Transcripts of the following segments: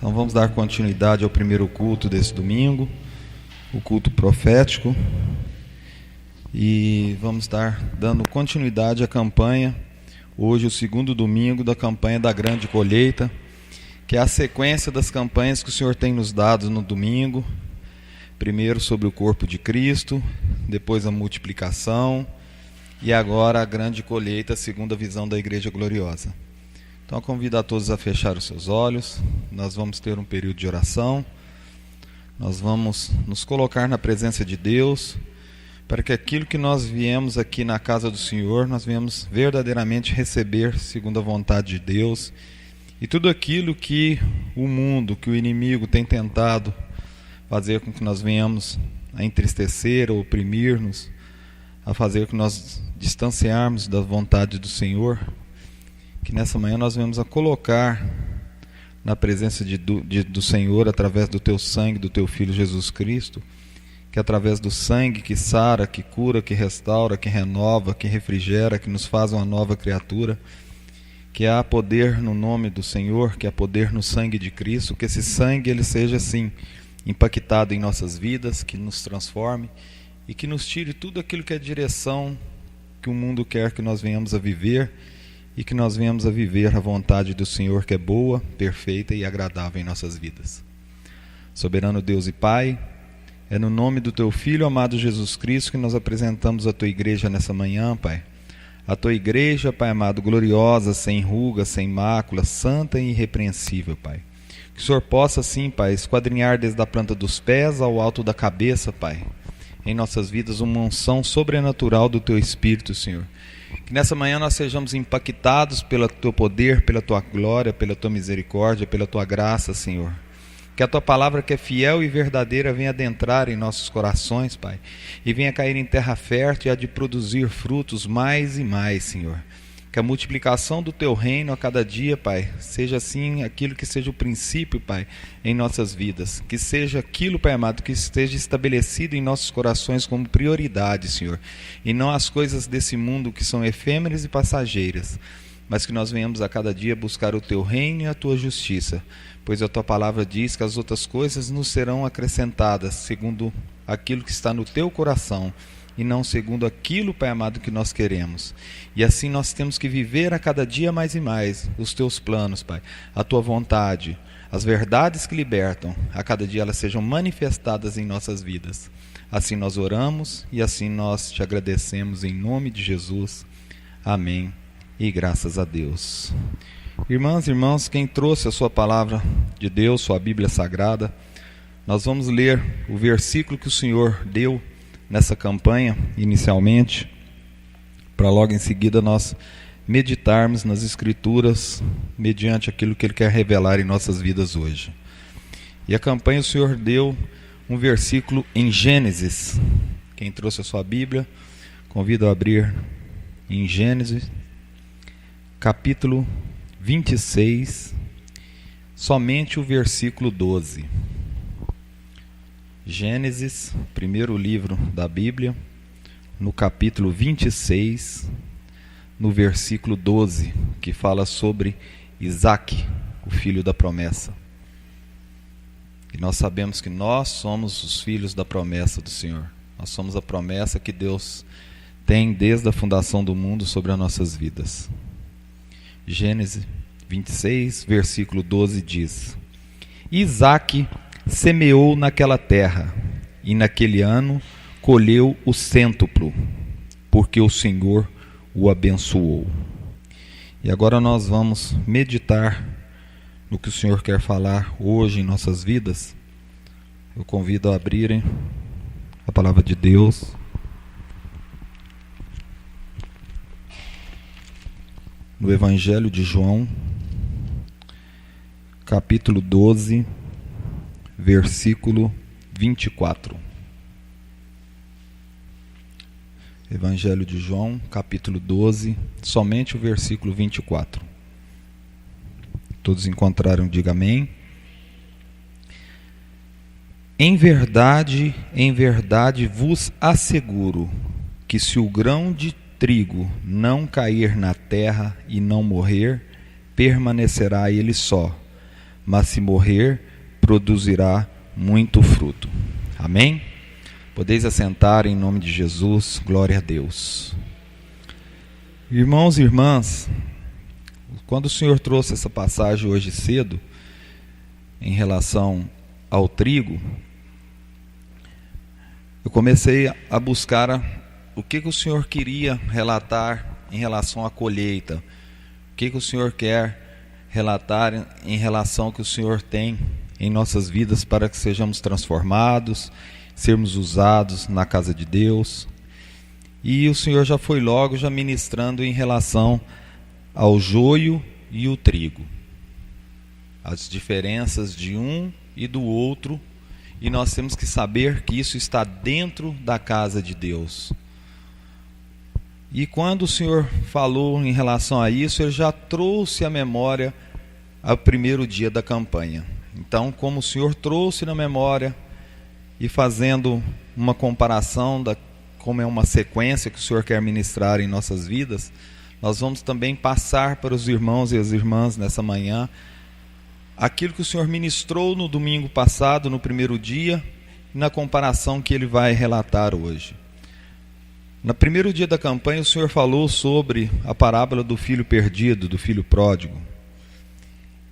Então vamos dar continuidade ao primeiro culto desse domingo, o culto profético, e vamos estar dando continuidade à campanha, hoje o segundo domingo da campanha da grande colheita, que é a sequência das campanhas que o Senhor tem nos dado no domingo, primeiro sobre o corpo de Cristo, depois a multiplicação, e agora a grande colheita, a segunda visão da Igreja Gloriosa. Então, convido a todos a fechar os seus olhos. Nós vamos ter um período de oração. Nós vamos nos colocar na presença de Deus, para que aquilo que nós viemos aqui na casa do Senhor, nós venhamos verdadeiramente receber segundo a vontade de Deus. E tudo aquilo que o mundo, que o inimigo tem tentado fazer com que nós venhamos a entristecer, a oprimir-nos, a fazer com que nós distanciarmos da vontade do Senhor, que nessa manhã nós venhamos a colocar na presença do Senhor, através do teu sangue, do teu Filho Jesus Cristo, que através do sangue que sara, que cura, que restaura, que renova, que refrigera, que nos faz uma nova criatura, que há poder no nome do Senhor, que há poder no sangue de Cristo, que esse sangue ele seja assim impactado em nossas vidas, que nos transforme e que nos tire tudo aquilo que é direção que o mundo quer que nós venhamos a viver, e que nós venhamos a viver a vontade do Senhor, que é boa, perfeita e agradável em nossas vidas. Soberano Deus e Pai, é no nome do Teu Filho amado Jesus Cristo que nós apresentamos a Tua igreja nessa manhã, Pai. A Tua igreja, Pai amado, gloriosa, sem ruga, sem mácula, santa e irrepreensível, Pai. Que o Senhor possa, sim, Pai, esquadrinhar desde a planta dos pés ao alto da cabeça, Pai, em nossas vidas uma unção sobrenatural do Teu Espírito, Senhor. Que nessa manhã nós sejamos impactados pelo Teu poder, pela Tua glória, pela Tua misericórdia, pela Tua graça, Senhor. Que a Tua palavra, que é fiel e verdadeira, venha adentrar em nossos corações, Pai, e venha cair em terra fértil e há de produzir frutos mais e mais, Senhor. Que a multiplicação do Teu reino a cada dia, Pai, seja assim aquilo que seja o princípio, Pai, em nossas vidas. Que seja aquilo, Pai amado, que esteja estabelecido em nossos corações como prioridade, Senhor. E não as coisas desse mundo que são efêmeras e passageiras, mas que nós venhamos a cada dia buscar o Teu reino e a Tua justiça. Pois a Tua palavra diz que as outras coisas nos serão acrescentadas, segundo aquilo que está no Teu coração, e não segundo aquilo, Pai amado, que nós queremos. E assim nós temos que viver a cada dia mais e mais os Teus planos, Pai, a Tua vontade, as verdades que libertam, a cada dia elas sejam manifestadas em nossas vidas. Assim nós oramos e assim nós Te agradecemos em nome de Jesus. Amém e graças a Deus. Irmãs e irmãos, quem trouxe a sua palavra de Deus, sua Bíblia Sagrada, nós vamos ler o versículo que o Senhor deu nessa campanha, inicialmente, para logo em seguida nós meditarmos nas Escrituras, mediante aquilo que Ele quer revelar em nossas vidas hoje. E a campanha o Senhor deu um versículo em Gênesis. Quem trouxe a sua Bíblia, convido a abrir em Gênesis, capítulo 26, somente o versículo 12. Gênesis, primeiro livro da Bíblia, no capítulo 26, no versículo 12, que fala sobre Isaque, o filho da promessa. E nós sabemos que nós somos os filhos da promessa do Senhor. Nós somos a promessa que Deus tem desde a fundação do mundo sobre as nossas vidas. Gênesis 26, versículo 12 diz: Isaque semeou naquela terra, e naquele ano colheu o cêntuplo, porque o Senhor o abençoou. E agora nós vamos meditar no que o Senhor quer falar hoje em nossas vidas. Eu convido a abrirem a palavra de Deus no Evangelho de João, capítulo 12, versículo 24. Evangelho de João, capítulo 12, somente o versículo 24. Todos encontraram, diga amém. Em verdade vos asseguro que se o grão de trigo não cair na terra e não morrer, permanecerá ele só, mas se morrer, produzirá muito fruto. Amém? Podeis assentar em nome de Jesus, glória a Deus. Irmãos e irmãs, quando o Senhor trouxe essa passagem hoje cedo, em relação ao trigo, eu comecei a buscar o que o Senhor queria relatar em relação à colheita, o que o Senhor quer relatar em relação ao que o Senhor tem em nossas vidas para que sejamos transformados, sermos usados na casa de Deus. E o Senhor já foi logo já ministrando em relação ao joio e o trigo, as diferenças de um e do outro, e nós temos que saber que isso está dentro da casa de Deus. E quando o Senhor falou em relação a isso, Ele já trouxe à memória o primeiro dia da campanha. Então, como o Senhor trouxe na memória, e fazendo uma comparação como é uma sequência que o Senhor quer ministrar em nossas vidas, nós vamos também passar para os irmãos e as irmãs nessa manhã aquilo que o Senhor ministrou no domingo passado, no primeiro dia, e na comparação que Ele vai relatar hoje. No primeiro dia da campanha, o Senhor falou sobre a parábola do filho perdido, do filho pródigo.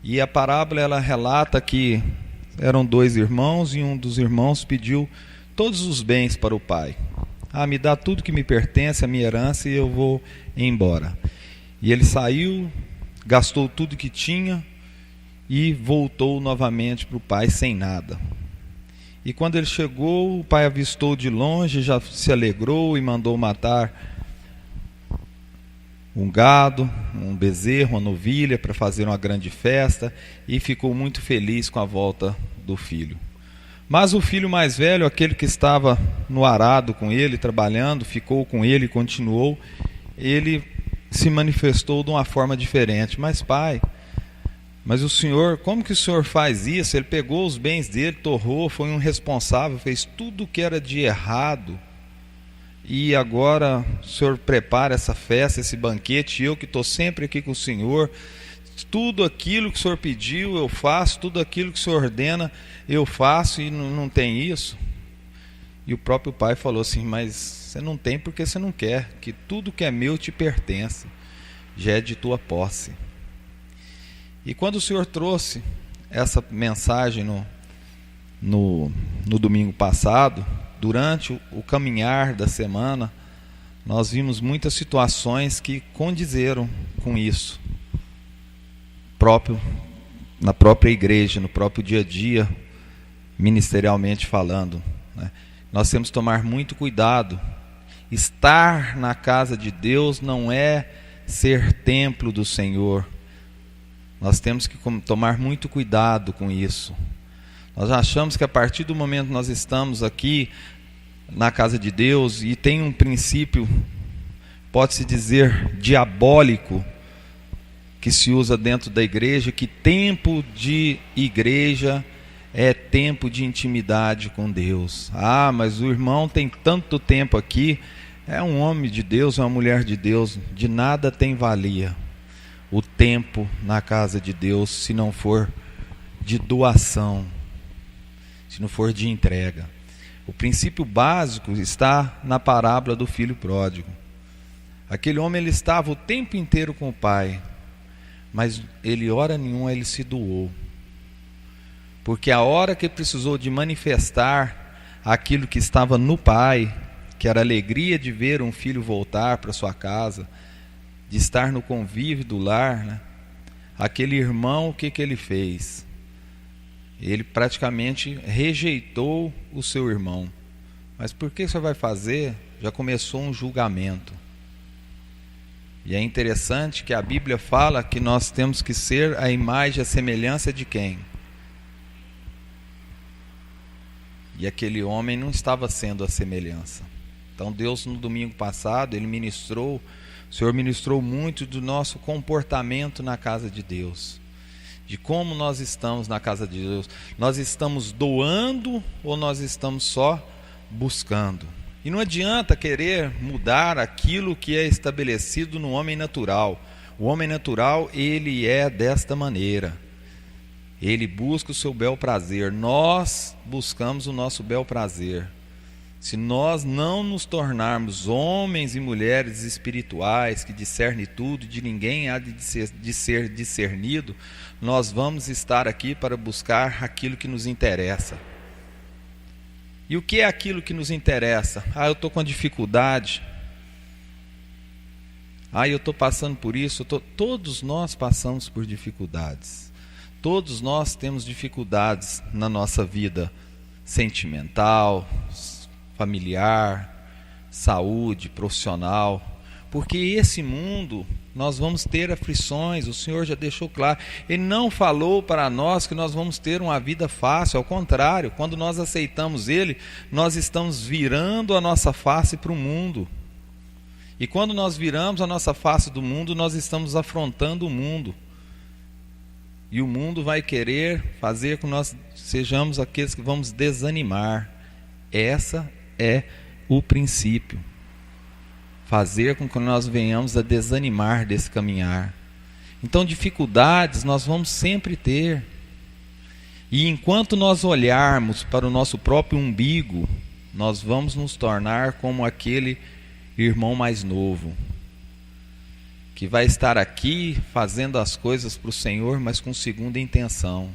E a parábola ela relata que eram 2 irmãos e um dos irmãos pediu todos os bens para o pai. Me dá tudo que me pertence, a minha herança, e eu vou embora. E ele saiu, gastou tudo que tinha e voltou novamente para o pai sem nada. E quando ele chegou, o pai avistou de longe, já se alegrou e mandou matar um gado, um bezerro, uma novilha para fazer uma grande festa, e ficou muito feliz com a volta do filho. Mas o filho mais velho, aquele que estava no arado com ele, trabalhando, ficou com ele e continuou, ele se manifestou de uma forma diferente. Mas pai, mas o senhor, como que o senhor faz isso? Ele pegou os bens dele, torrou, foi um responsável, fez tudo que era de errado, e agora o senhor prepara essa festa, esse banquete, e eu que estou sempre aqui com o senhor, tudo aquilo que o senhor pediu eu faço, tudo aquilo que o senhor ordena eu faço, e não tem isso? E o próprio pai falou assim: mas você não tem porque você não quer, que tudo que é meu te pertence, já é de tua posse. E quando o Senhor trouxe essa mensagem no domingo passado, durante o caminhar da semana, nós vimos muitas situações que condizeram com isso, na própria igreja, no próprio dia a dia, ministerialmente falando, né? Nós temos que tomar muito cuidado. Estar na casa de Deus não é ser templo do Senhor. Nós temos que tomar muito cuidado com isso. Nós achamos que a partir do momento que nós estamos aqui na casa de Deus, e tem um princípio, pode-se dizer, diabólico, que se usa dentro da igreja, que tempo de igreja é tempo de intimidade com Deus. Mas o irmão tem tanto tempo aqui, é um homem de Deus, é uma mulher de Deus, de nada tem valia o tempo na casa de Deus, se não for de doação, se não for de entrega. O princípio básico está na parábola do filho pródigo. Aquele homem, ele estava o tempo inteiro com o pai, mas ele, hora nenhuma, ele se doou. Porque a hora que ele precisou de manifestar aquilo que estava no pai, que era a alegria de ver um filho voltar para sua casa, de estar no convívio do lar, né? Aquele irmão, o que ele fez? Ele praticamente rejeitou o seu irmão. Mas por que você vai fazer? Já começou um julgamento. E é interessante que a Bíblia fala que nós temos que ser a imagem e a semelhança de quem? E aquele homem não estava sendo a semelhança. Então Deus, no domingo passado, o Senhor ministrou muito do nosso comportamento na casa de Deus, de como nós estamos na casa de Deus. Nós estamos doando ou nós estamos só buscando? E não adianta querer mudar aquilo que é estabelecido no homem natural. O homem natural, ele é desta maneira. Ele busca o seu bel prazer. Nós buscamos o nosso bel prazer. Se nós não nos tornarmos homens e mulheres espirituais que discernem tudo, de ninguém há de ser discernido, nós vamos estar aqui para buscar aquilo que nos interessa. E o que é aquilo que nos interessa? Eu estou com dificuldade. Eu estou passando por isso. Todos nós passamos por dificuldades. Todos nós temos dificuldades na nossa vida sentimental, familiar, saúde, profissional, porque esse mundo nós vamos ter aflições. O Senhor já deixou claro, Ele não falou para nós que nós vamos ter uma vida fácil, ao contrário, quando nós aceitamos Ele, nós estamos virando a nossa face para o mundo, e quando nós viramos a nossa face do mundo, nós estamos afrontando o mundo, e o mundo vai querer fazer com que nós sejamos aqueles que vamos desanimar. Essa é o princípio. Fazer com que nós venhamos a desanimar desse caminhar. Então, dificuldades nós vamos sempre ter. E enquanto nós olharmos para o nosso próprio umbigo, nós vamos nos tornar como aquele irmão mais novo, que vai estar aqui fazendo as coisas para o Senhor, mas com segunda intenção.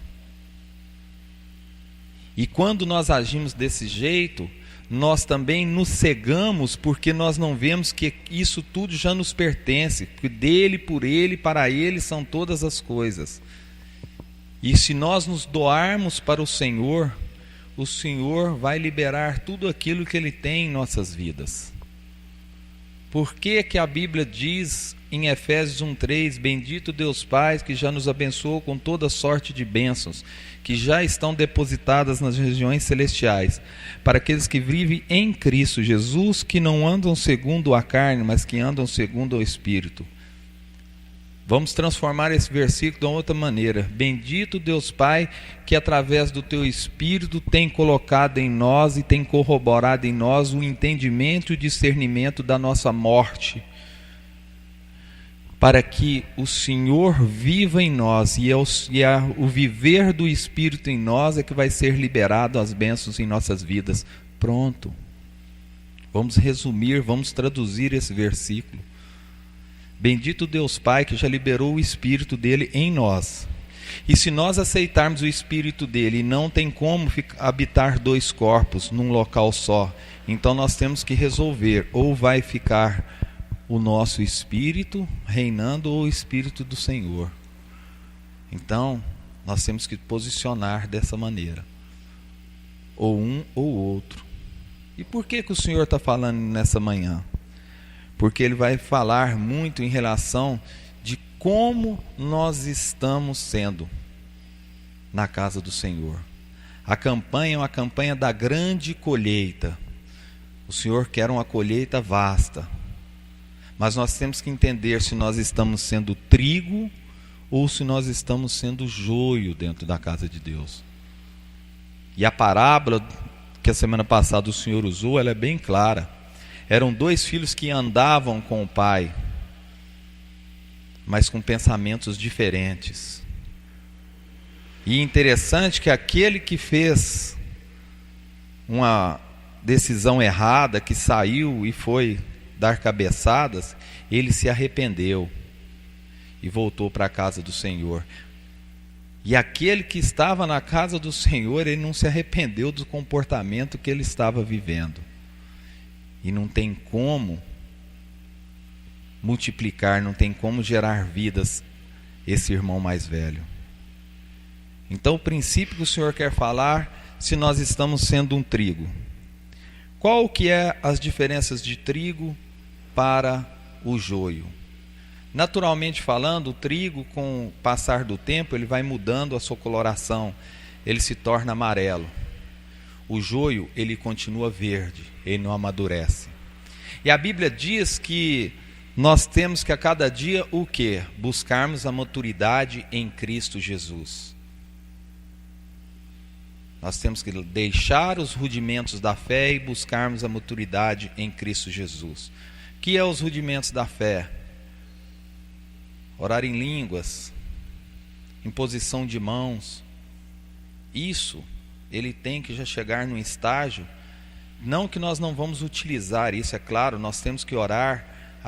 E quando nós agimos desse jeito, nós também nos cegamos, porque nós não vemos que isso tudo já nos pertence, que dele, por ele, para ele são todas as coisas. E se nós nos doarmos para o Senhor vai liberar tudo aquilo que Ele tem em nossas vidas. Por que que a Bíblia diz em Efésios 1:3, bendito Deus Pai, que já nos abençoou com toda sorte de bênçãos, que já estão depositadas nas regiões celestiais, para aqueles que vivem em Cristo Jesus, que não andam segundo a carne, mas que andam segundo o Espírito. Vamos transformar esse versículo de uma outra maneira. Bendito Deus Pai, que através do Teu Espírito tem colocado em nós e tem corroborado em nós o entendimento e o discernimento da nossa morte, para que o Senhor viva em nós, e o viver do Espírito em nós é que vai ser liberado as bênçãos em nossas vidas. Pronto. Vamos resumir, vamos traduzir esse versículo. Bendito Deus Pai, que já liberou o Espírito dele em nós. E se nós aceitarmos o Espírito dele, não tem como habitar dois corpos num local só, então nós temos que resolver, ou vai ficar o nosso espírito reinando ou o Espírito do Senhor. Então, nós temos que posicionar dessa maneira, ou um ou outro. E por que que o Senhor está falando nessa manhã? Porque Ele vai falar muito em relação de como nós estamos sendo na casa do Senhor. A campanha é uma campanha da grande colheita. O Senhor quer uma colheita vasta. Mas nós temos que entender se nós estamos sendo trigo ou se nós estamos sendo joio dentro da casa de Deus. E a parábola que a semana passada o Senhor usou, ela é bem clara. Eram dois filhos que andavam com o pai, mas com pensamentos diferentes. E interessante que aquele que fez uma decisão errada, que saiu e foi dar cabeçadas, ele se arrependeu e voltou para a casa do Senhor. E aquele que estava na casa do Senhor, ele não se arrependeu do comportamento que ele estava vivendo. E não tem como multiplicar, não tem como gerar vidas esse irmão mais velho. Então o princípio que o Senhor quer falar, se nós estamos sendo um trigo. Qual que é as diferenças de trigo para o joio? Naturalmente falando, o trigo, com o passar do tempo, ele vai mudando a sua coloração, ele se torna amarelo. O joio, ele continua verde, ele não amadurece. E a Bíblia diz que nós temos que a cada dia o quê? Buscarmos a maturidade em Cristo Jesus. Nós temos que deixar os rudimentos da fé e buscarmos a maturidade em Cristo Jesus. O que é os rudimentos da fé? Orar em línguas, imposição de mãos, isso, ele tem que já chegar num estágio, não que nós não vamos utilizar isso, é claro, nós temos que orar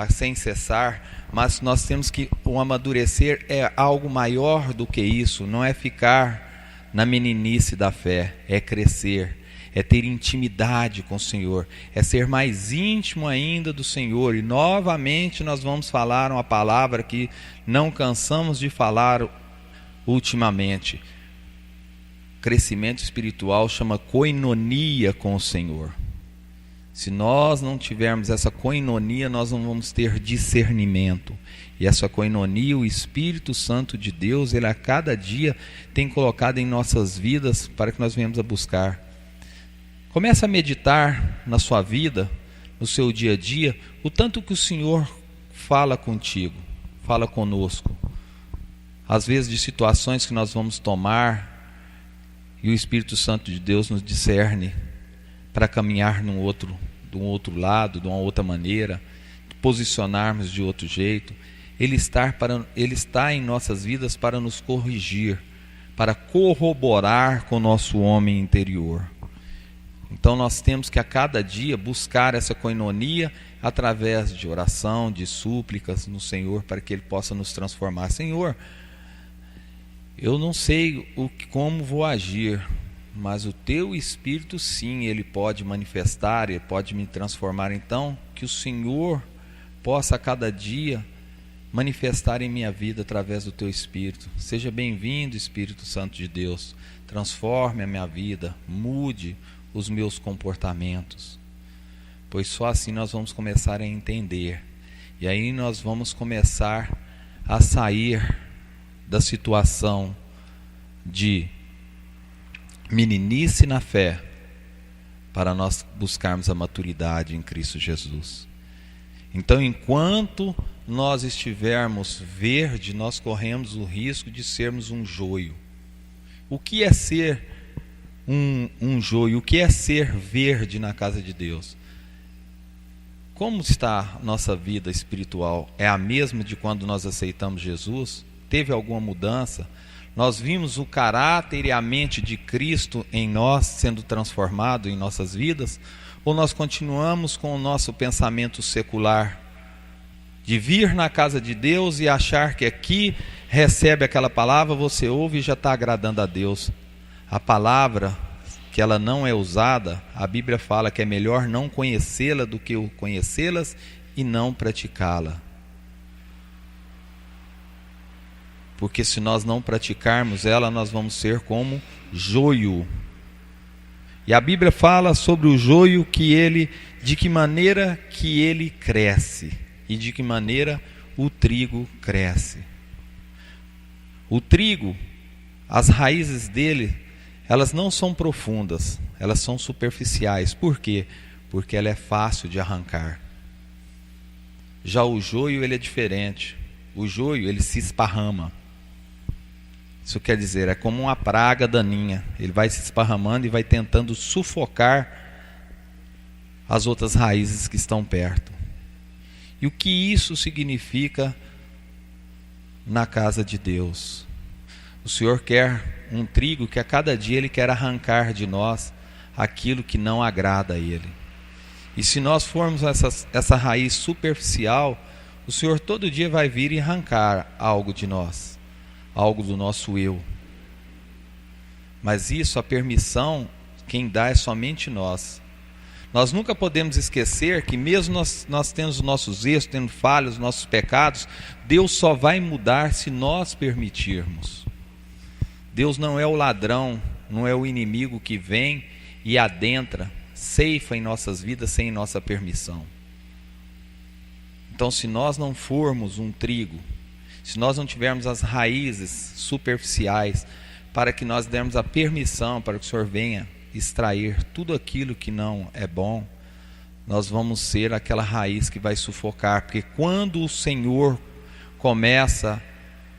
sem cessar, mas nós temos que, o amadurecer é algo maior do que isso, não é ficar na meninice da fé, é crescer, é ter intimidade com o Senhor, é ser mais íntimo ainda do Senhor. E novamente nós vamos falar uma palavra que não cansamos de falar ultimamente. Crescimento espiritual chama koinonia com o Senhor. Se nós não tivermos essa koinonia, nós não vamos ter discernimento. E essa koinonia, o Espírito Santo de Deus, ele a cada dia tem colocado em nossas vidas para que nós venhamos a buscar. Comece a meditar na sua vida, no seu dia a dia, o tanto que o Senhor fala contigo, fala conosco. Às vezes de situações que nós vamos tomar, e o Espírito Santo de Deus nos discerne para caminhar de um outro lado, de uma outra maneira, posicionarmos de outro jeito. Ele está em nossas vidas para nos corrigir, para corroborar com o nosso homem interior. Então nós temos que a cada dia buscar essa koinonia através de oração, de súplicas no Senhor, para que Ele possa nos transformar. Senhor, eu não sei como vou agir, mas o Teu Espírito sim, Ele pode manifestar, Ele pode me transformar. Então, que o Senhor possa a cada dia manifestar em minha vida através do Teu Espírito. Seja bem-vindo, Espírito Santo de Deus. Transforme a minha vida, mude os meus comportamentos, pois só assim nós vamos começar a entender, e aí nós vamos começar a sair da situação de meninice na fé, para nós buscarmos a maturidade em Cristo Jesus. Então, enquanto nós estivermos verde, nós corremos o risco de sermos um joio. O que é ser um joio? O que é ser verde na casa de Deus? Como está a nossa vida espiritual? É a mesma de quando nós aceitamos Jesus? Teve alguma mudança? Nós vimos o caráter e a mente de Cristo em nós sendo transformado em nossas vidas? Ou nós continuamos com o nosso pensamento secular, de vir na casa de Deus e achar que aqui recebe aquela palavra, você ouve e já está agradando a Deus? A palavra, que ela não é usada, a Bíblia fala que é melhor não conhecê-la do que conhecê-las e não praticá-la. Porque se nós não praticarmos ela, nós vamos ser como joio. E a Bíblia fala sobre o joio, de que maneira que ele cresce e de que maneira o trigo cresce. O trigo, as raízes dele, elas não são profundas, elas são superficiais. Por quê? Porque ela é fácil de arrancar. Já o joio, ele é diferente. O joio, ele se esparrama. Isso quer dizer, é como uma praga daninha. Ele vai se esparramando e vai tentando sufocar as outras raízes que estão perto. E o que isso significa na casa de Deus? O Senhor quer um trigo que a cada dia Ele quer arrancar de nós aquilo que não agrada a Ele. E se nós formos essa raiz superficial, o Senhor todo dia vai vir e arrancar algo de nós, algo do nosso eu. Mas isso, a permissão, quem dá é somente nós. Nós nunca podemos esquecer que mesmo nós temos os nossos erros, tendo falhas, os nossos pecados, Deus só vai mudar se nós permitirmos. Deus não é o ladrão, não é o inimigo que vem e adentra, ceifa em nossas vidas sem nossa permissão. Então, se nós não formos um trigo, se nós não tivermos as raízes superficiais, para que nós dermos a permissão para que o Senhor venha extrair tudo aquilo que não é bom, nós vamos ser aquela raiz que vai sufocar. Porque quando o Senhor começa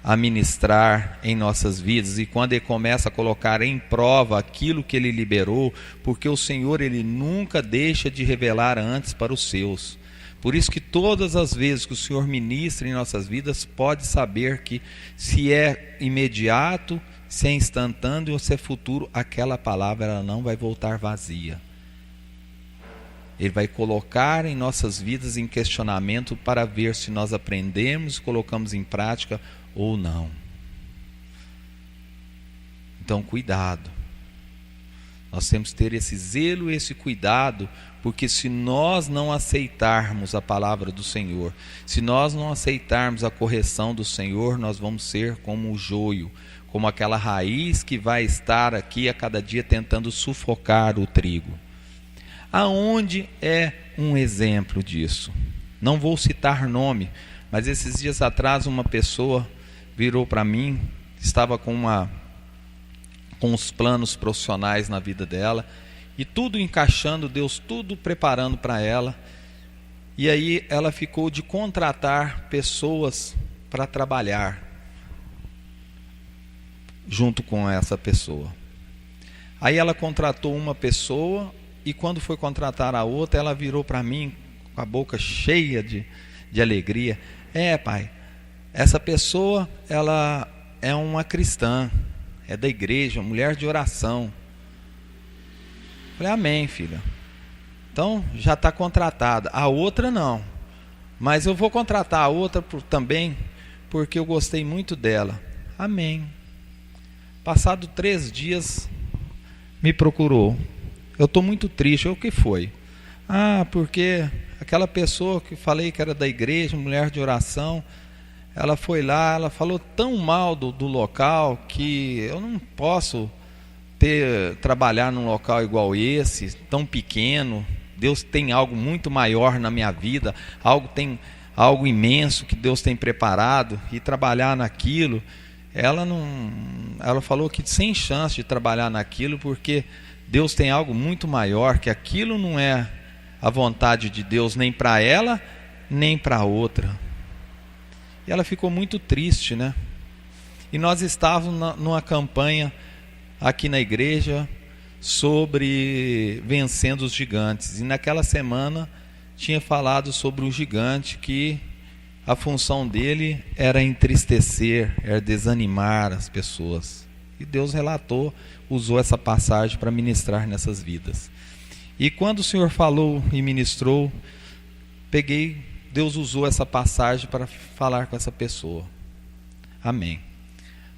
a ministrar em nossas vidas, e quando Ele começa a colocar em prova aquilo que Ele liberou, porque o Senhor, Ele nunca deixa de revelar antes para os seus. Por isso que todas as vezes que o Senhor ministra em nossas vidas, pode saber que se é imediato, se é instantâneo ou se é futuro, aquela palavra ela não vai voltar vazia. Ele vai colocar em nossas vidas em questionamento para ver se nós aprendemos, colocamos em prática ou não. Então, cuidado. Nós temos que ter esse zelo, esse cuidado, porque se nós não aceitarmos a palavra do Senhor, se nós não aceitarmos a correção do Senhor, nós vamos ser como o joio, como aquela raiz que vai estar aqui a cada dia tentando sufocar o trigo. Aonde é um exemplo disso? Não vou citar nome, mas esses dias atrás uma pessoa virou para mim, estava com os planos profissionais na vida dela, e tudo encaixando, Deus tudo preparando para ela, e aí ela ficou de contratar pessoas para trabalhar junto com essa pessoa. Aí ela contratou uma pessoa, e quando foi contratar a outra, ela virou para mim com a boca cheia de alegria. Pai, essa pessoa, ela é uma cristã, é da igreja, mulher de oração. Falei, amém, filha. Então, já está contratada. A outra não. Mas eu vou contratar a outra também, porque eu gostei muito dela. Amém. Passado 3 dias, me procurou. Eu estou muito triste. O que foi? Porque aquela pessoa que falei que era da igreja, mulher de oração, ela foi lá, ela falou tão mal do local que eu não posso trabalhar num local igual esse, tão pequeno. Deus tem algo muito maior na minha vida, algo imenso que Deus tem preparado, e trabalhar naquilo, ela falou que sem chance de trabalhar naquilo, porque Deus tem algo muito maior, que aquilo não é a vontade de Deus nem para ela, nem para outra. E ela ficou muito triste, né? E nós estávamos numa campanha aqui na igreja sobre vencendo os gigantes. E naquela semana tinha falado sobre um gigante que a função dele era entristecer, era desanimar as pessoas. E Deus usou essa passagem para ministrar nessas vidas. E quando o Senhor falou e ministrou, Deus usou essa passagem para falar com essa pessoa. Amém.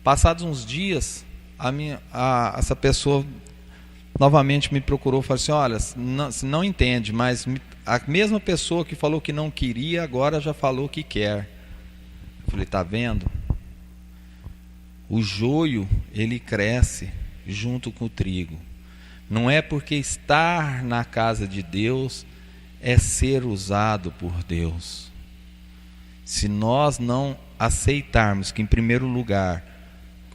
Passados uns dias, essa pessoa novamente me procurou e falou assim, olha, você não entende, mas a mesma pessoa que falou que não queria, agora já falou que quer. Eu falei, está vendo? O joio, ele cresce junto com o trigo. Não é porque estar na casa de Deus é ser usado por Deus. Se nós não aceitarmos que, em primeiro lugar,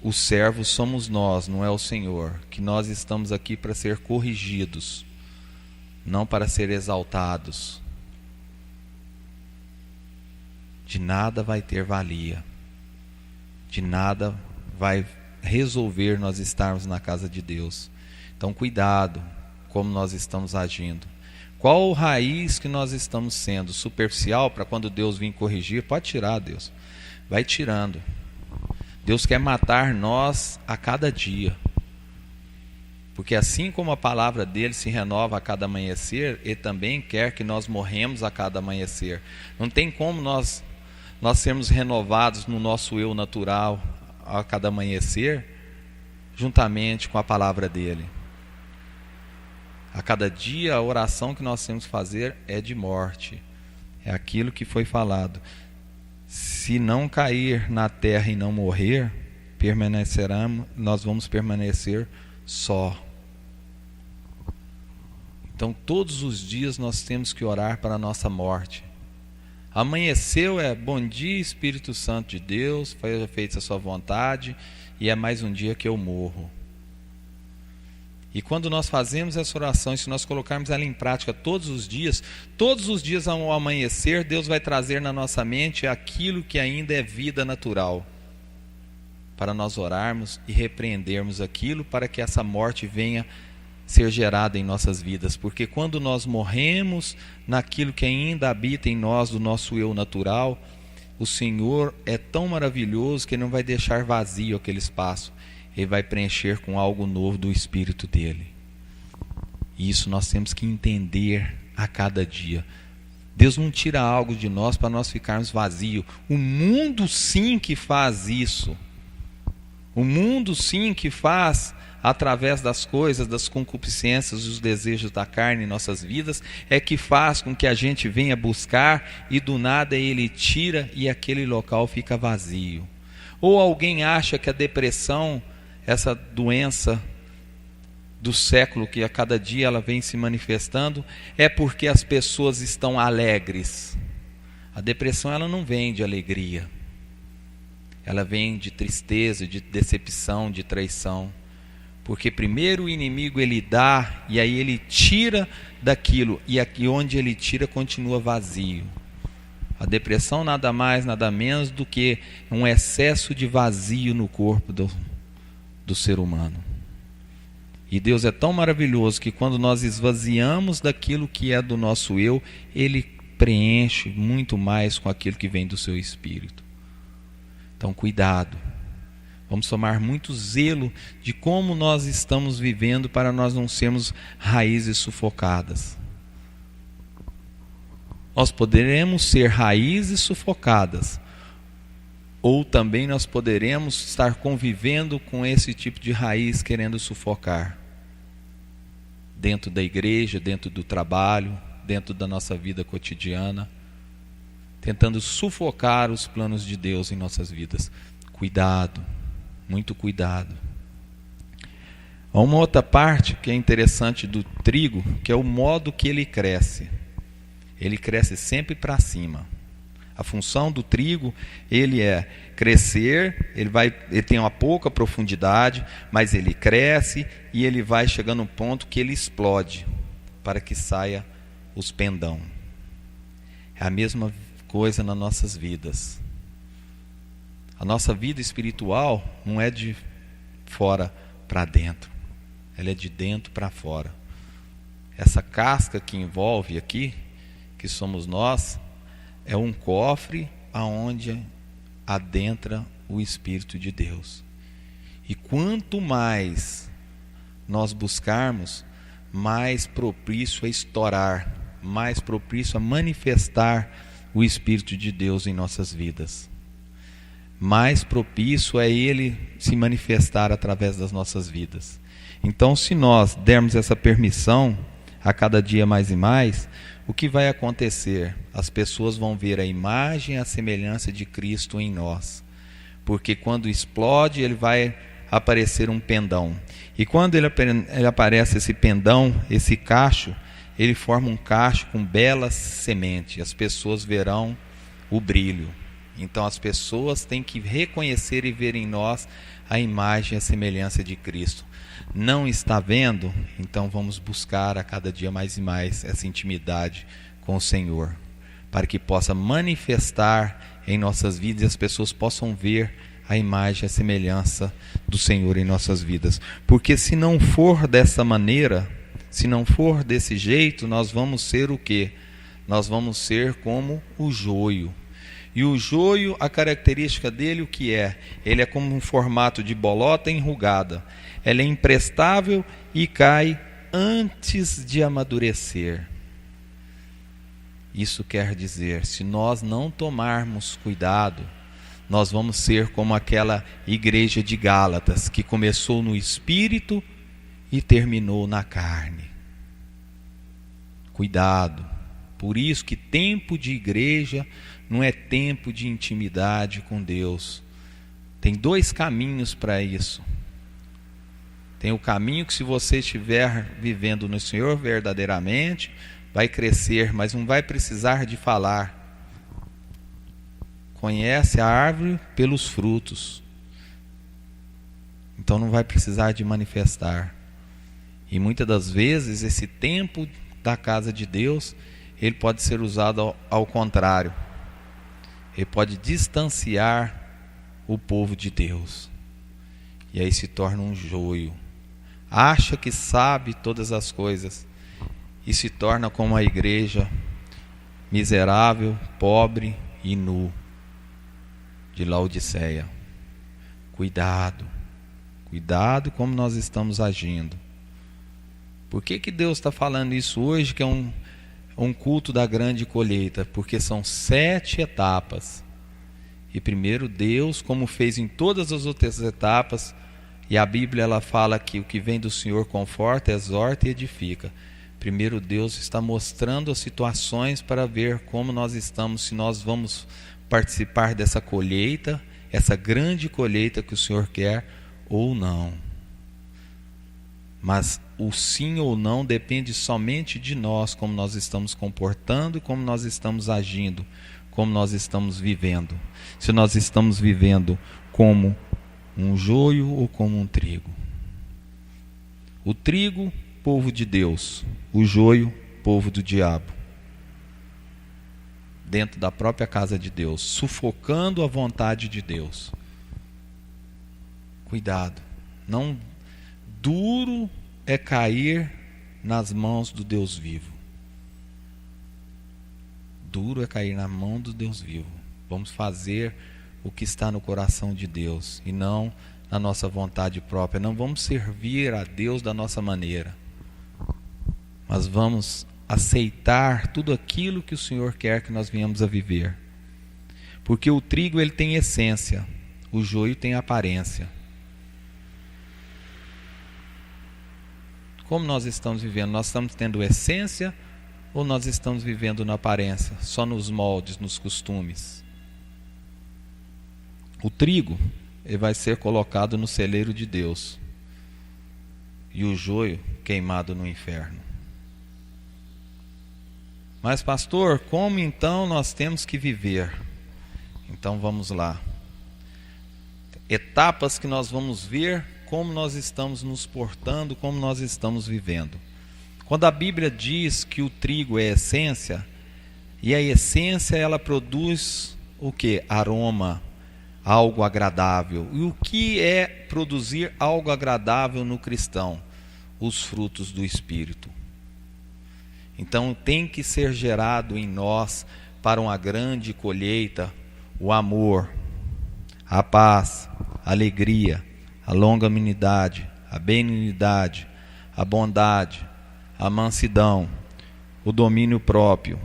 os servos somos nós, não é o Senhor, que nós estamos aqui para ser corrigidos, não para ser exaltados, de nada vai ter valia, de nada vai resolver nós estarmos na casa de Deus. Então, cuidado como nós estamos agindo. Qual raiz que nós estamos sendo? Superficial, para quando Deus vir corrigir? Pode tirar, Deus. Vai tirando. Deus quer matar nós a cada dia. Porque assim como a palavra dele se renova a cada amanhecer, ele também quer que nós morremos a cada amanhecer. Não tem como nós sermos renovados no nosso eu natural a cada amanhecer, juntamente com a palavra dele. A cada dia a oração que nós temos que fazer é de morte. É aquilo que foi falado. Se não cair na terra e não morrer, nós vamos permanecer só. Então todos os dias nós temos que orar para a nossa morte. Amanheceu, bom dia Espírito Santo de Deus, foi feita a sua vontade, e é mais um dia que eu morro. E quando nós fazemos essa oração, e se nós colocarmos ela em prática todos os dias ao amanhecer, Deus vai trazer na nossa mente aquilo que ainda é vida natural, para nós orarmos e repreendermos aquilo, para que essa morte venha ser gerada em nossas vidas. Porque quando nós morremos naquilo que ainda habita em nós, do nosso eu natural, o Senhor é tão maravilhoso que Ele não vai deixar vazio aquele espaço. Ele vai preencher com algo novo do Espírito dele. E isso nós temos que entender a cada dia. Deus não tira algo de nós para nós ficarmos vazios. O mundo sim que faz isso. O mundo sim que faz, através das coisas, das concupiscências, dos desejos da carne em nossas vidas, é que faz com que a gente venha buscar e do nada ele tira e aquele local fica vazio. Ou alguém acha que a depressão, essa doença do século que a cada dia ela vem se manifestando, é porque as pessoas estão alegres. A depressão ela não vem de alegria. Ela vem de tristeza, de decepção, de traição. Porque primeiro o inimigo ele dá e aí ele tira daquilo e aqui onde ele tira continua vazio. A depressão nada mais, nada menos do que um excesso de vazio no corpo do ser humano. E Deus é tão maravilhoso que quando nós esvaziamos daquilo que é do nosso eu, Ele preenche muito mais com aquilo que vem do seu Espírito. Então cuidado, vamos tomar muito zelo de como nós estamos vivendo para nós não sermos raízes sufocadas. Nós poderemos ser raízes sufocadas, ou também nós poderemos estar convivendo com esse tipo de raiz querendo sufocar. Dentro da igreja, dentro do trabalho, dentro da nossa vida cotidiana, tentando sufocar os planos de Deus em nossas vidas. Cuidado, muito cuidado. Há uma outra parte que é interessante do trigo, que é o modo que ele cresce. Ele cresce sempre para cima. A função do trigo, ele é crescer, ele tem uma pouca profundidade, mas ele cresce e ele vai chegando a um ponto que ele explode, para que saia os pendão. É a mesma coisa nas nossas vidas. A nossa vida espiritual não é de fora para dentro, ela é de dentro para fora. Essa casca que envolve aqui, que somos nós, é um cofre aonde adentra o Espírito de Deus. E quanto mais nós buscarmos, mais propício a estourar, mais propício a manifestar o Espírito de Deus em nossas vidas. Mais propício é Ele se manifestar através das nossas vidas. Então, se nós dermos essa permissão a cada dia mais e mais, o que vai acontecer? As pessoas vão ver a imagem e a semelhança de Cristo em nós. Porque quando explode, ele vai aparecer um pendão. E quando ele aparece esse pendão, esse cacho, ele forma um cacho com belas sementes. As pessoas verão o brilho. Então as pessoas têm que reconhecer e ver em nós a imagem e a semelhança de Cristo. Não está vendo? Então vamos buscar a cada dia mais e mais essa intimidade com o Senhor, para que possa manifestar em nossas vidas e as pessoas possam ver a imagem e a semelhança do Senhor em nossas vidas. Porque se não for dessa maneira, se não for desse jeito, nós vamos ser o quê? Nós vamos ser como o joio. E o joio, a característica dele, o que é? Ele é como um formato de bolota enrugada. Ela é imprestável e cai antes de amadurecer. Isso quer dizer, se nós não tomarmos cuidado, nós vamos ser como aquela igreja de Gálatas, que começou no espírito e terminou na carne. Cuidado. Por isso que tempo de igreja não é tempo de intimidade com Deus. Tem dois caminhos para isso. Tem o caminho que, se você estiver vivendo no Senhor verdadeiramente, vai crescer, mas não vai precisar de falar. Conhece a árvore pelos frutos. Então não vai precisar de manifestar. E muitas das vezes esse tempo da casa de Deus, ele pode ser usado ao contrário. Ele pode distanciar o povo de Deus. E aí se torna um joio. Acha que sabe todas as coisas e se torna como a igreja miserável, pobre e nu de Laodiceia. Cuidado. Cuidado como nós estamos agindo. Por que Deus está falando isso hoje, que é um culto da grande colheita? Porque são 7 etapas. E primeiro Deus, como fez em todas as outras etapas, e a Bíblia ela fala que o que vem do Senhor conforta, exorta e edifica. Primeiro Deus está mostrando as situações para ver como nós estamos, se nós vamos participar dessa colheita, essa grande colheita que o Senhor quer ou não. Mas o sim ou não depende somente de nós, como nós estamos comportando, como nós estamos agindo, como nós estamos vivendo. Se nós estamos vivendo como um joio ou como um trigo. O trigo, povo de Deus. O joio, povo do diabo. Dentro da própria casa de Deus, sufocando a vontade de Deus. Cuidado. Não duro é cair nas mãos do Deus vivo. Duro é cair na mão do Deus vivo. Vamos fazer o que está no coração de Deus e não na nossa vontade própria. Não vamos servir a Deus da nossa maneira, mas vamos aceitar tudo aquilo que o Senhor quer que nós venhamos a viver. Porque o trigo ele tem essência, o joio tem aparência. Como nós estamos vivendo? Nós estamos tendo essência ou nós estamos vivendo na aparência, só nos moldes, nos costumes? O trigo ele vai ser colocado no celeiro de Deus e o joio queimado no inferno. Mas pastor, como então nós temos que viver? Então vamos lá. Etapas que nós vamos ver como nós estamos nos portando, como nós estamos vivendo. Quando a Bíblia diz que o trigo é essência, e a essência ela produz o que? Aroma, algo agradável. E o que é produzir algo agradável no cristão? Os frutos do Espírito. Então tem que ser gerado em nós para uma grande colheita o amor, a paz, a alegria, a longanimidade, a benignidade, a bondade, a mansidão, o domínio próprio,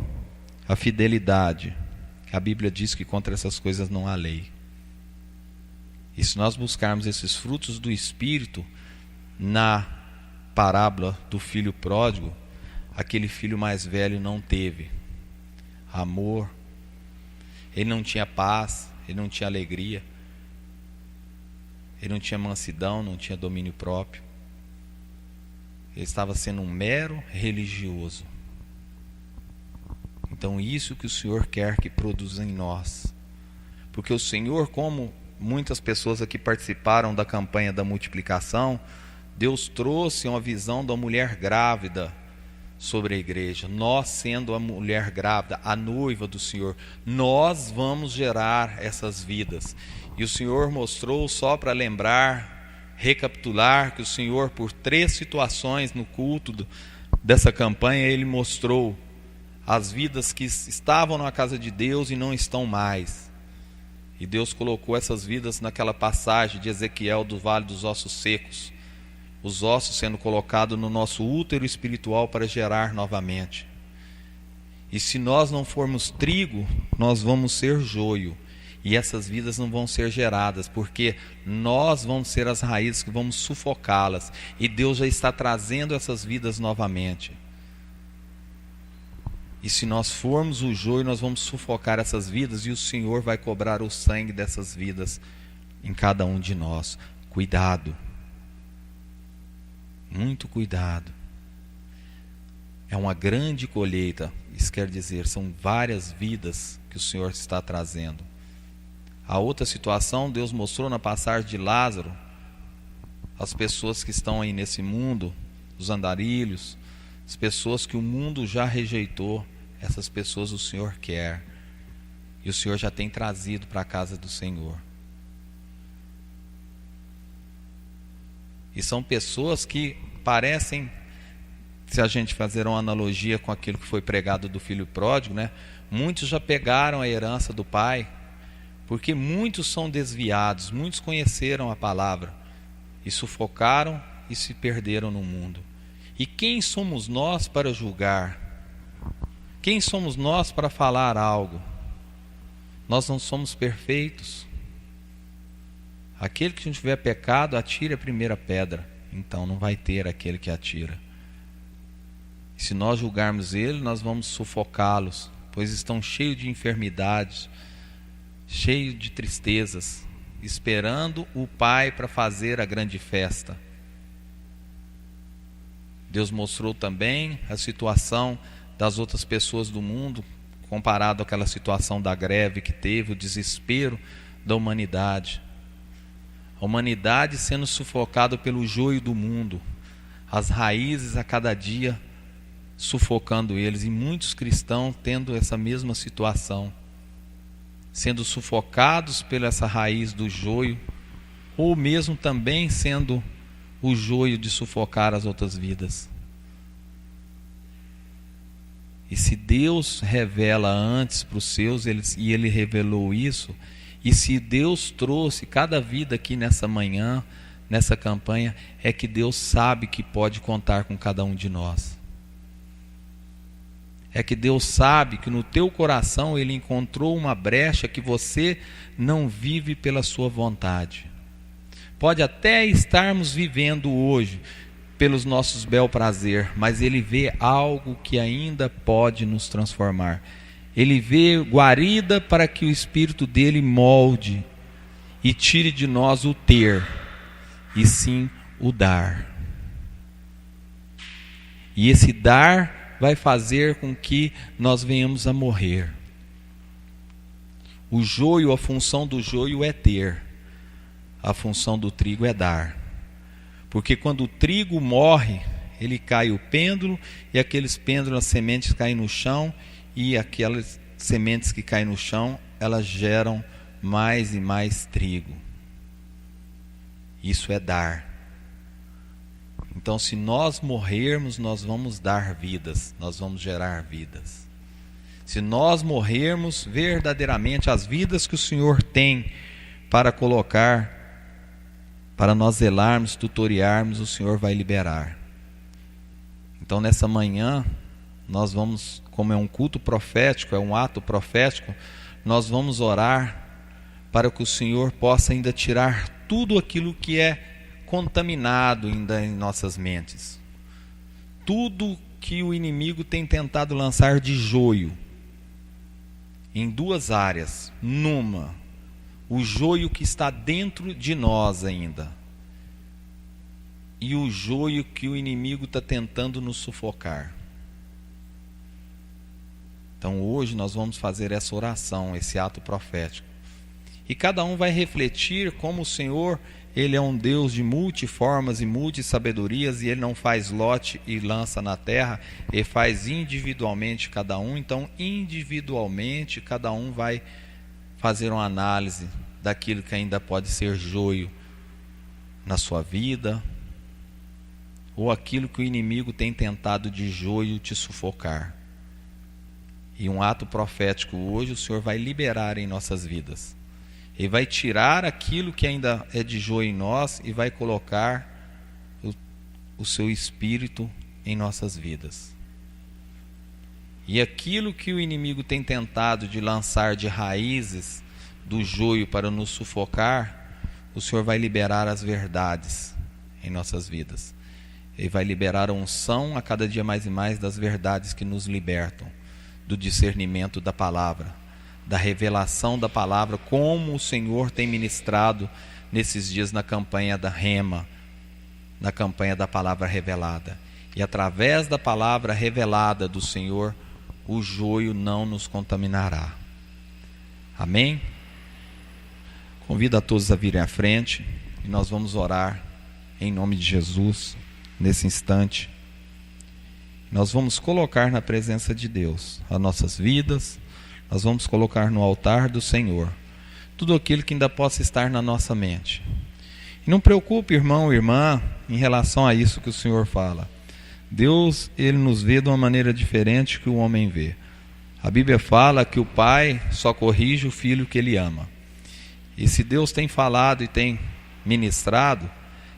a fidelidade. A Bíblia diz que contra essas coisas não há lei. E se nós buscarmos esses frutos do Espírito na parábola do filho pródigo, aquele filho mais velho não teve amor, ele não tinha paz, ele não tinha alegria, ele não tinha mansidão, não tinha domínio próprio. Ele estava sendo um mero religioso. Então isso que o Senhor quer que produza em nós. Porque o Senhor, como muitas pessoas aqui participaram da campanha da multiplicação, Deus trouxe uma visão da mulher grávida sobre a igreja. Nós, sendo a mulher grávida, a noiva do Senhor, nós vamos gerar essas vidas. E o Senhor mostrou, só para lembrar, recapitular, que o Senhor, por 3 situações no culto dessa campanha, Ele mostrou as vidas que estavam na casa de Deus e não estão mais. E Deus colocou essas vidas naquela passagem de Ezequiel do Vale dos Ossos Secos. Os ossos sendo colocados no nosso útero espiritual para gerar novamente. E se nós não formos trigo, nós vamos ser joio. E essas vidas não vão ser geradas, porque nós vamos ser as raízes que vamos sufocá-las. E Deus já está trazendo essas vidas novamente. E se nós formos o joio, nós vamos sufocar essas vidas, e o Senhor vai cobrar o sangue dessas vidas em cada um de nós. Cuidado. Muito cuidado. É uma grande colheita. Isso quer dizer, são várias vidas que o Senhor está trazendo. A outra situação, Deus mostrou na passagem de Lázaro, as pessoas que estão aí nesse mundo, os andarilhos, as pessoas que o mundo já rejeitou, essas pessoas o Senhor quer. E o Senhor já tem trazido para a casa do Senhor. E são pessoas que parecem, se a gente fazer uma analogia com aquilo que foi pregado do filho pródigo, né? Muitos já pegaram a herança do pai, porque muitos são desviados, muitos conheceram a palavra, e sufocaram e se perderam no mundo. E quem somos nós para julgar? Quem somos nós para falar algo? Nós não somos perfeitos. Aquele que não tiver pecado, atire a primeira pedra. Então não vai ter aquele que atira. E se nós julgarmos ele, nós vamos sufocá-los, pois estão cheios de enfermidades, cheios de tristezas, esperando o Pai para fazer a grande festa. Deus mostrou também a situação das outras pessoas do mundo, comparado àquela situação da greve que teve, o desespero da humanidade. A humanidade sendo sufocada pelo joio do mundo, as raízes a cada dia sufocando eles, e muitos cristãos tendo essa mesma situação, sendo sufocados pela essa raiz do joio, ou mesmo também sendo o joio de sufocar as outras vidas. E se Deus revela antes para os seus, e Ele revelou isso, e se Deus trouxe cada vida aqui nessa manhã, nessa campanha, é que Deus sabe que pode contar com cada um de nós. É que Deus sabe que no teu coração Ele encontrou uma brecha que você não vive pela sua vontade. Pode até estarmos vivendo hoje pelos nossos bel prazer, mas Ele vê algo que ainda pode nos transformar. Ele vê guarida para que o Espírito dele molde e tire de nós o ter, e sim o dar. E esse dar vai fazer com que nós venhamos a morrer. O joio, a função do joio é ter, a função do trigo é dar. Porque quando o trigo morre, ele cai o pêndulo, e aqueles pêndulos, as sementes caem no chão, e aquelas sementes que caem no chão, elas geram mais e mais trigo. Isso é dar. Então, se nós morrermos, nós vamos dar vidas, nós vamos gerar vidas. Se nós morrermos, verdadeiramente as vidas que o Senhor tem para colocar, para nós zelarmos, tutoriarmos, o Senhor vai liberar. Então, nessa manhã, nós vamos, como é um culto profético, é um ato profético, nós vamos orar para que o Senhor possa ainda tirar tudo aquilo que é contaminado ainda em nossas mentes. Tudo que o inimigo tem tentado lançar de joio, em duas áreas. Numa, o joio que está dentro de nós ainda, e o joio que o inimigo está tentando nos sufocar. Então hoje nós vamos fazer essa oração, esse ato profético. E cada um vai refletir como o Senhor, Ele é um Deus de multiformas e multissabedorias, e Ele não faz lote e lança na terra, Ele faz individualmente cada um. Então individualmente cada um vai fazer uma análise daquilo que ainda pode ser joio na sua vida, ou aquilo que o inimigo tem tentado de joio te sufocar. E um ato profético hoje o Senhor vai liberar em nossas vidas. Ele vai tirar aquilo que ainda é de joio em nós e vai colocar o seu Espírito em nossas vidas. E aquilo que o inimigo tem tentado de lançar de raízes do joio para nos sufocar, o Senhor vai liberar as verdades em nossas vidas. Ele vai liberar a unção a cada dia mais e mais das verdades que nos libertam, do discernimento da palavra, da revelação da palavra, como o Senhor tem ministrado nesses dias na campanha da Rema, na campanha da palavra revelada. E através da palavra revelada do Senhor, o joio não nos contaminará. Amém? Convido a todos a virem à frente e nós vamos orar em nome de Jesus nesse instante. Nós vamos colocar na presença de Deus as nossas vidas, nós vamos colocar no altar do Senhor tudo aquilo que ainda possa estar na nossa mente. E não preocupe, irmão e irmã, em relação a isso que o Senhor fala. Deus, Ele nos vê de uma maneira diferente que o homem vê. A Bíblia fala que o pai só corrige o filho que ele ama. E se Deus tem falado e tem ministrado,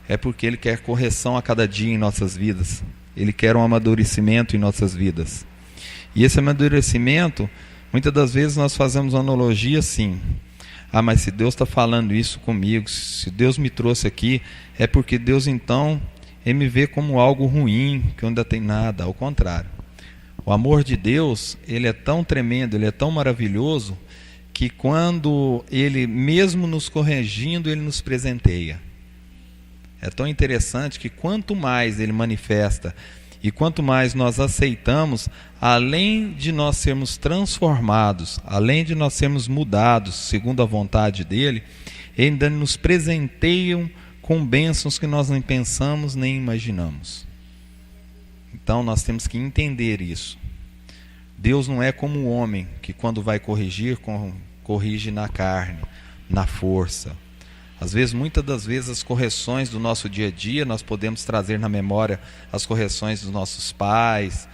é porque Ele quer correção a cada dia em nossas vidas. Ele quer um amadurecimento em nossas vidas. E esse amadurecimento, muitas das vezes nós fazemos uma analogia assim: ah, mas se Deus está falando isso comigo, se Deus me trouxe aqui, é porque Deus então, Ele me vê como algo ruim, que eu ainda tenho nada. Ao contrário. O amor de Deus, Ele é tão tremendo, Ele é tão maravilhoso, que quando Ele, mesmo nos corrigindo, Ele nos presenteia. É tão interessante que quanto mais Ele manifesta e quanto mais nós aceitamos, além de nós sermos transformados, além de nós sermos mudados segundo a vontade dEle, Ele ainda nos presenteia com bênçãos que nós nem pensamos nem imaginamos. Então nós temos que entender isso. Deus não é como o homem que quando vai corrigir, corrige na carne, na força. Às vezes, muitas das vezes, as correções do nosso dia a dia, nós podemos trazer na memória as correções dos nossos pais,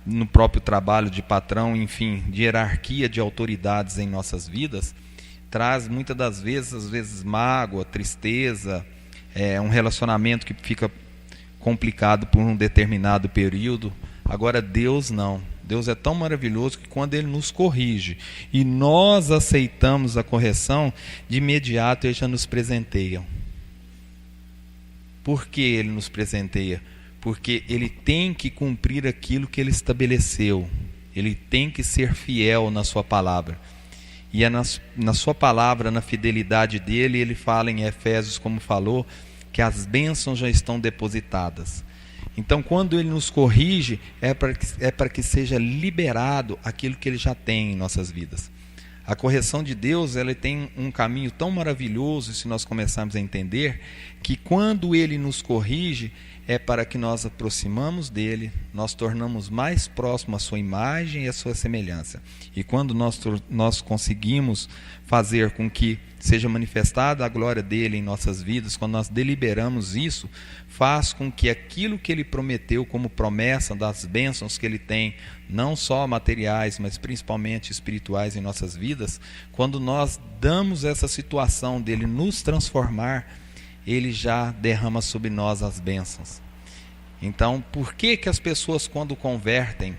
no próprio trabalho de patrão, enfim, de hierarquia de autoridades em nossas vidas, traz muitas das vezes, às vezes, mágoa, tristeza, um relacionamento que fica complicado por um determinado período. Agora, Deus não. Deus é tão maravilhoso que quando Ele nos corrige e nós aceitamos a correção, de imediato Ele já nos presenteia. Por que Ele nos presenteia? Porque Ele tem que cumprir aquilo que Ele estabeleceu. Ele tem que ser fiel na sua palavra. E é na sua palavra, na fidelidade dEle, Ele fala em Efésios, como falou, que as bênçãos já estão depositadas. Então, quando Ele nos corrige, é para que seja liberado aquilo que Ele já tem em nossas vidas. A correção de Deus, ela tem um caminho tão maravilhoso, se nós começarmos a entender, que quando Ele nos corrige, é para que nós aproximamos dEle, nós tornamos mais próximo a sua imagem e a sua semelhança. E quando nós conseguimos fazer com que seja manifestada a glória dEle em nossas vidas, quando nós deliberamos isso, faz com que aquilo que Ele prometeu como promessa das bênçãos que Ele tem, não só materiais, mas principalmente espirituais em nossas vidas, quando nós damos essa situação dEle nos transformar, Ele já derrama sobre nós as bênçãos. Então, por que as pessoas, quando convertem,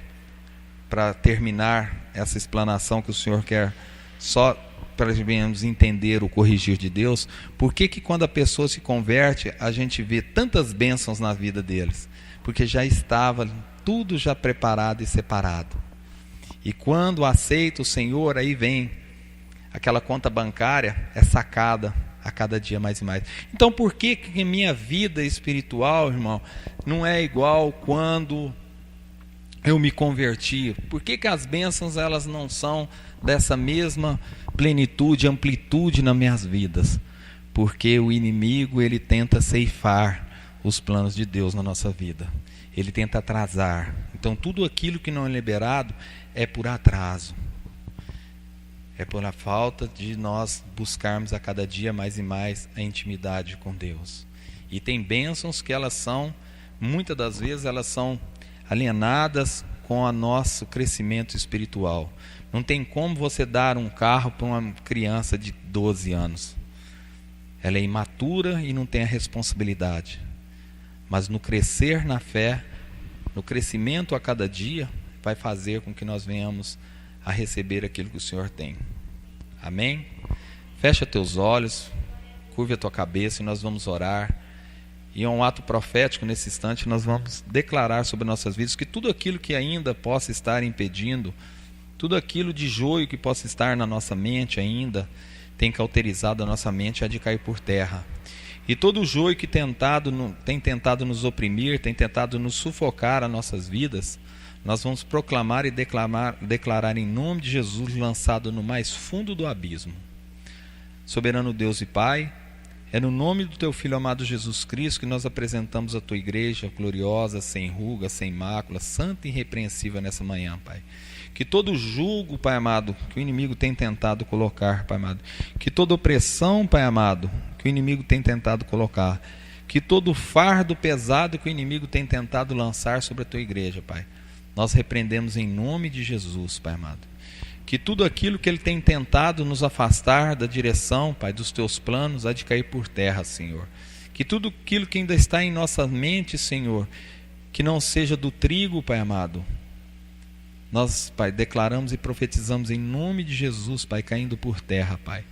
para terminar essa explanação que o Senhor quer, só para entender o corrigir de Deus, por que quando a pessoa se converte, a gente vê tantas bênçãos na vida deles? Porque já estava tudo já preparado e separado. E quando aceita o Senhor, aí vem aquela conta bancária, é sacada a cada dia mais e mais. Então, por que minha vida espiritual, irmão, não é igual quando eu me converti? Por que as bênçãos elas não são dessa mesma plenitude, amplitude nas minhas vidas? Porque o inimigo, ele tenta ceifar os planos de Deus na nossa vida. Ele tenta atrasar. Então, tudo aquilo que não é liberado é por atraso. É por a falta de nós buscarmos a cada dia mais e mais a intimidade com Deus. E tem bênçãos que elas são, muitas das vezes, elas são alienadas com o nosso crescimento espiritual. Não tem como você dar um carro para uma criança de 12 anos. Ela é imatura e não tem a responsabilidade. Mas no crescer na fé, no crescimento a cada dia, vai fazer com que nós venhamos a receber aquilo que o Senhor tem. Amém? Fecha teus olhos, curva a tua cabeça e nós vamos orar. E é um ato profético nesse instante, nós vamos declarar sobre nossas vidas que tudo aquilo que ainda possa estar impedindo, tudo aquilo de joio que possa estar na nossa mente ainda, tem cauterizado a nossa mente, há de cair por terra. E todo o joio que tem tentado nos oprimir, tem tentado nos sufocar as nossas vidas, nós vamos proclamar e declarar em nome de Jesus, lançado no mais fundo do abismo. Soberano Deus e Pai, é no nome do Teu Filho amado Jesus Cristo que nós apresentamos a Tua igreja gloriosa, sem ruga, sem mácula, santa e irrepreensível nessa manhã, Pai. Que todo jugo, Pai amado, que o inimigo tem tentado colocar, Pai amado, que toda opressão, Pai amado, que o inimigo tem tentado colocar, que todo fardo pesado que o inimigo tem tentado lançar sobre a Tua igreja, Pai, nós repreendemos em nome de Jesus, Pai amado. Que tudo aquilo que ele tem tentado nos afastar da direção, Pai, dos Teus planos, há de cair por terra, Senhor. Que tudo aquilo que ainda está em nossa mente, Senhor, que não seja do trigo, Pai amado, nós, Pai, declaramos e profetizamos em nome de Jesus, Pai, caindo por terra, Pai.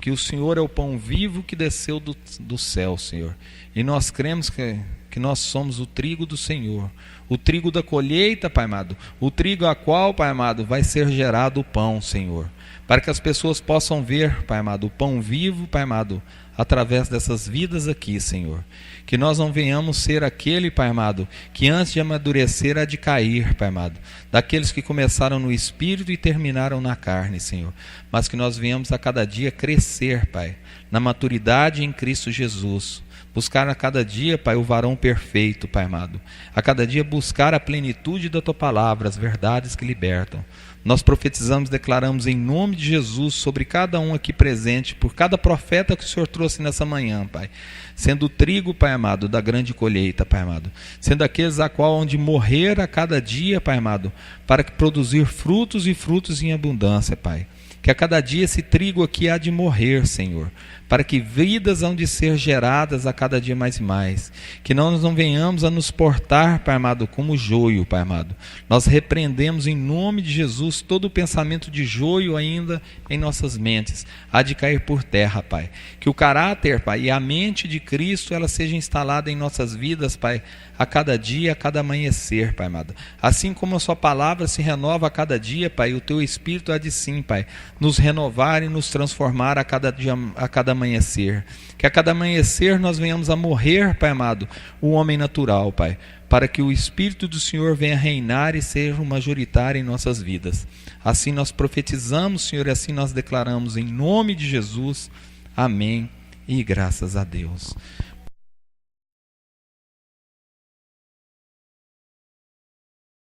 Que o Senhor é o pão vivo que desceu do céu, Senhor. E nós cremos que nós somos o trigo do Senhor. O trigo da colheita, Pai amado. O trigo a qual, Pai amado, vai ser gerado o pão, Senhor. Para que as pessoas possam ver, Pai amado, o pão vivo, Pai amado, através dessas vidas aqui, Senhor. Que nós não venhamos ser aquele, Pai amado, que antes de amadurecer há de cair, Pai amado. Daqueles que começaram no Espírito e terminaram na carne, Senhor. Mas que nós venhamos a cada dia crescer, Pai, na maturidade em Cristo Jesus. Buscar a cada dia, Pai, o varão perfeito, Pai amado. A cada dia buscar a plenitude da Tua palavra, as verdades que libertam. Nós profetizamos, declaramos em nome de Jesus sobre cada um aqui presente, por cada profeta que o Senhor trouxe nessa manhã, Pai. Sendo o trigo, Pai amado, da grande colheita, Pai amado. Sendo aqueles a qual onde morrer a cada dia, Pai amado, para que produzir frutos e frutos em abundância, Pai. Que a cada dia esse trigo aqui há de morrer, Senhor, para que vidas hão de ser geradas a cada dia mais e mais. Que nós não venhamos a nos portar, Pai amado, como joio, Pai amado. Nós repreendemos em nome de Jesus todo o pensamento de joio ainda em nossas mentes. Há de cair por terra, Pai. Que o caráter, Pai, e a mente de Cristo, ela seja instalada em nossas vidas, Pai, a cada dia, a cada amanhecer, Pai amado. Assim como a Sua palavra se renova a cada dia, Pai, o Teu Espírito há de sim, Pai, nos renovar e nos transformar a cada dia, a cada amanhecer. Que a cada amanhecer nós venhamos a morrer, Pai amado, o homem natural, Pai, para que o Espírito do Senhor venha reinar e seja o majoritário em nossas vidas. Assim nós profetizamos, Senhor, e assim nós declaramos em nome de Jesus. Amém e graças a Deus.